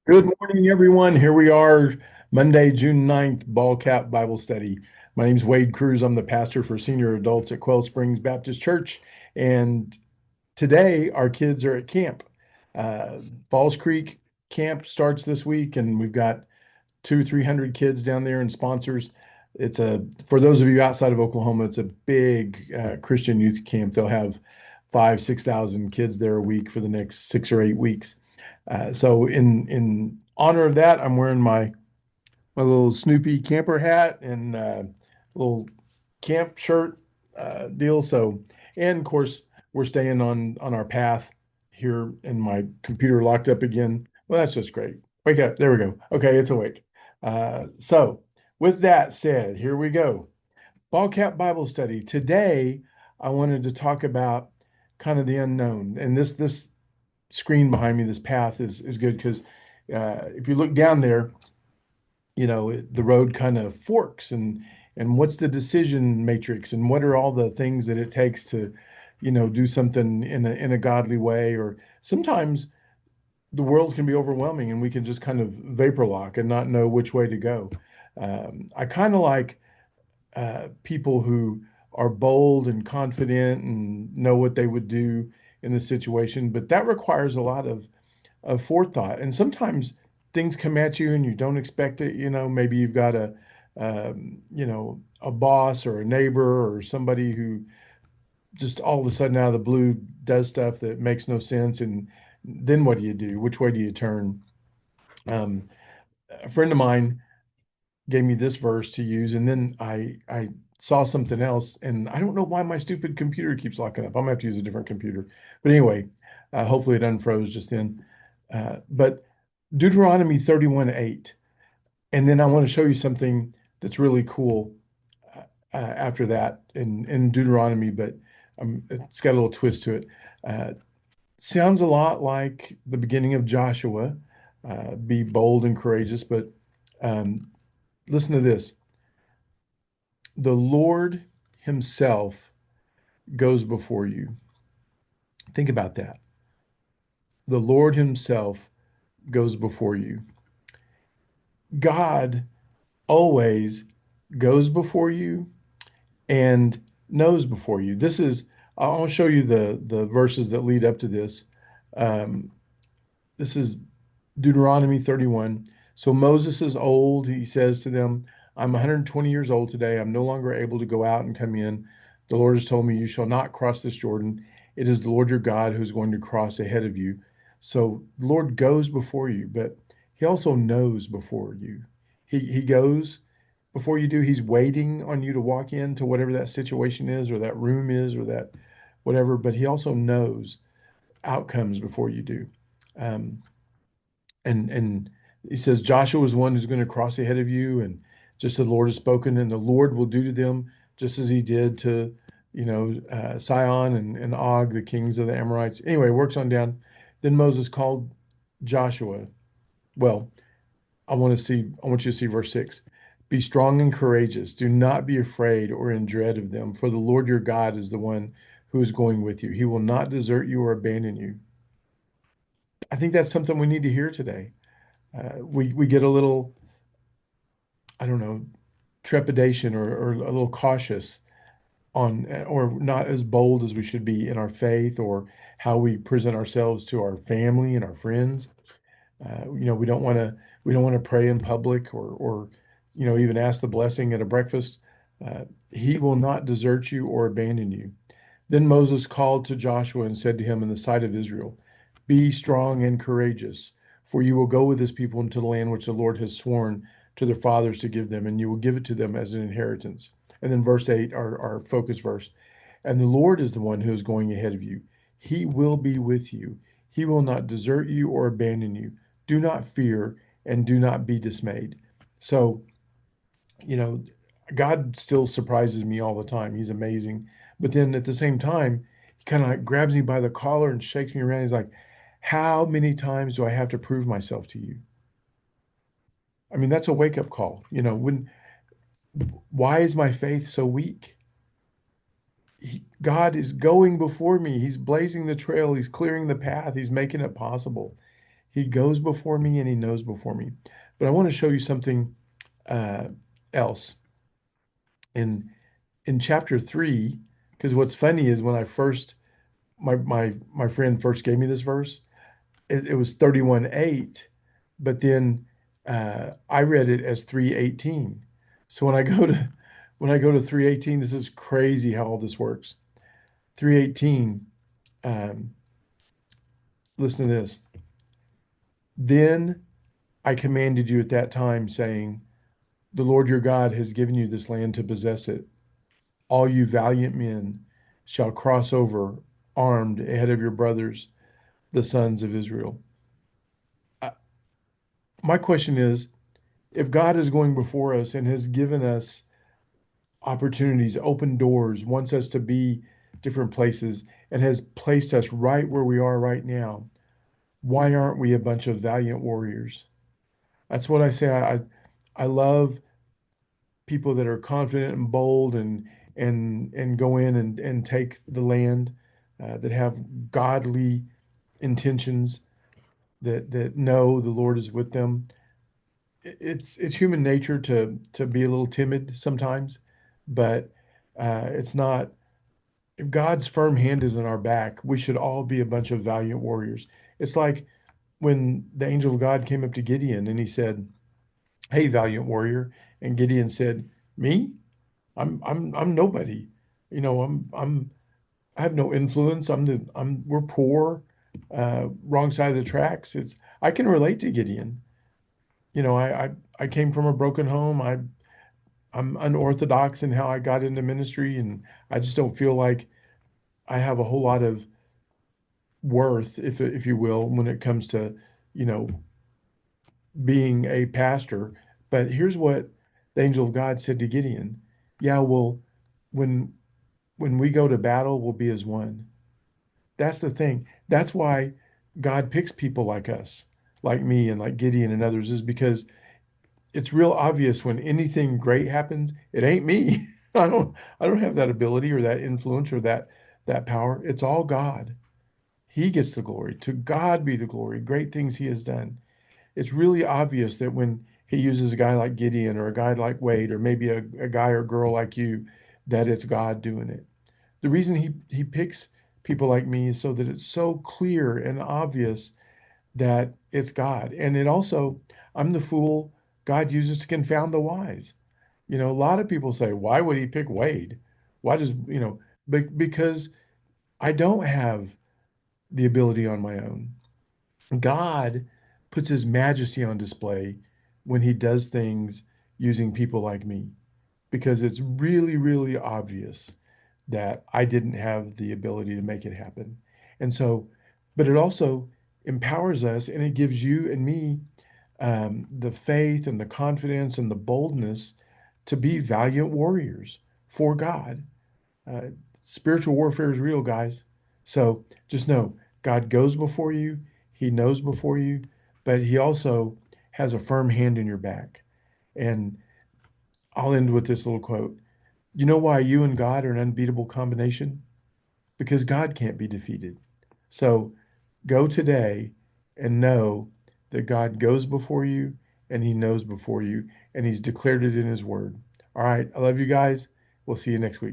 Good morning, everyone. Here we are, Monday, June 9th, Ball Cap Bible Study. My name is Wade Cruz. I'm the pastor for senior adults at Quail Springs Baptist Church. And today, our kids are at camp. Uh, Falls Creek camp starts this week, and we've got 300 kids down there and sponsors. For those of you outside of Oklahoma, it's a big Christian youth camp. They'll have 6,000 kids there a week for the next 6 or 8 weeks. So in honor of that, I'm wearing my little Snoopy camper hat and little camp shirt deal. So, and of course, we're staying on our path here, and my computer locked up again. Well, that's just great. Wake up. There we go. Okay, it's awake. So, with that said, here we go. Ball Cap Bible Study. Today, I wanted to talk about kind of the unknown, and this screen behind me, this path is good because if you look down there, the road kind of forks, and what's the decision matrix, and what are all the things that it takes to, do something in a godly way, or sometimes the world can be overwhelming and we can just kind of vapor lock and not know which way to go. I kind of like people who are bold and confident and know what they would do in the situation, but that requires a lot of forethought. And sometimes things come at you and you don't expect it. Maybe you've got a boss or a neighbor or somebody who just all of a sudden out of the blue does stuff that makes no sense. And then what do you do? Which way do you turn? Um, a friend of mine gave me this verse to use, and then I saw something else, and I don't know why my stupid computer keeps locking up. I'm gonna have to use a different computer. But anyway, hopefully it unfroze just then. But Deuteronomy 31:8. And then I want to show you something that's really cool after that in Deuteronomy, but it's got a little twist to it. Uh, Sounds a lot like the beginning of Joshua, be bold and courageous, but um, listen to this. The Lord Himself goes before you. Think about that. The Lord Himself goes before you. God always goes before you and knows before you. I'll show you the verses that lead up to this. Um, this is Deuteronomy 31. So Moses is old. He says to them, I'm 120 years old today. I'm no longer able to go out and come in. The Lord has told me, you shall not cross this Jordan. It is the Lord your God who's going to cross ahead of you. So the Lord goes before you, but He also knows before you. He goes before you do. He's waiting on you to walk into whatever that situation is, or that room is, or that whatever, but He also knows outcomes before you do. Um, and he says Joshua is the one who's going to cross ahead of you, and just as the Lord has spoken, and the Lord will do to them just as He did to, Sihon and Og, the kings of the Amorites. Anyway, works on down. Then Moses called Joshua. Well, I want you to see verse 6. Be strong and courageous. Do not be afraid or in dread of them, for the Lord your God is the one who is going with you. He will not desert you or abandon you. I think that's something we need to hear today. We get a little, I don't know, trepidation, or a little cautious on, or not as bold as we should be in our faith, or how we present ourselves to our family and our friends. We don't want to pray in public, or even ask the blessing at a breakfast. He will not desert you or abandon you. Then Moses called to Joshua and said to him in the sight of Israel, be strong and courageous, for you will go with this people into the land which the Lord has sworn to their fathers to give them, and you will give it to them as an inheritance. And then verse 8, our focus verse. And the Lord is the one who is going ahead of you. He will be with you. He will not desert you or abandon you. Do not fear and do not be dismayed. So, you know, God still surprises me all the time. He's amazing. But then at the same time, He kind of like grabs me by the collar and shakes me around. He's like, how many times do I have to prove myself to you? I mean, that's a wake-up call. Why is my faith so weak? God is going before me. He's blazing the trail. He's clearing the path. He's making it possible. He goes before me and he knows before me. But I want to show you something uh, else in chapter 3, because what's funny is when I first my friend first gave me this verse, it was 31:8, but then I read it as 3:18. So when I go to 3:18, this is crazy how all this works. 3:18, um, listen to this. Then I commanded you at that time, saying, the Lord your God has given you this land to possess it. All you valiant men shall cross over armed ahead of your brothers, the sons of Israel. Uh, my question is, if God is going before us and has given us opportunities, open doors, wants us to be different places, and has placed us right where we are right now, why aren't we a bunch of valiant warriors? That's what I say. I love people that are confident and bold and go in and take the land, that have godly intentions, that know the Lord is with them. It's human nature to be a little timid sometimes, but it's not. If God's firm hand is in our back, we should all be a bunch of valiant warriors. It's like when the angel of God came up to Gideon and he said, "Hey, valiant warrior," and Gideon said, "Me? I'm nobody. I have no influence. We're poor, wrong side of the tracks." I can relate to Gideon. I came from a broken home. I'm unorthodox in how I got into ministry, and I just don't feel like I have a whole lot of worth, if you will, when it comes to, you know, being a pastor. But here's what the angel of God said to Gideon. Yeah, well, when we go to battle, we'll be as one. That's the thing. That's why God picks people like us, like me and like Gideon and others, is because it's real obvious when anything great happens, it ain't me. I don't have that ability or that influence or that power. It's all God. He gets the glory. To God be the glory. Great things he has done. It's really obvious that when he uses a guy like Gideon or a guy like Wade or maybe a guy or girl like you, that it's God doing it. The reason he picks people like me is so that it's so clear and obvious that it's God. And it also, I'm the fool God uses to confound the wise. A lot of people say, why would he pick Wade? Why does, because I don't have the ability on my own. God puts his majesty on display when he does things using people like me, because it's really, really obvious that I didn't have the ability to make it happen. And so, but it also empowers us and it gives you and me the faith and the confidence and the boldness to be valiant warriors for God. Uh, Spiritual warfare is real, guys. So just know God goes before you, he knows before you, but he also has a firm hand in your back. And I'll end with this little quote. You know why you and God are an unbeatable combination? Because God can't be defeated. So go today and know that God goes before you and he knows before you and he's declared it in his word. All right. I love you guys. We'll see you next week.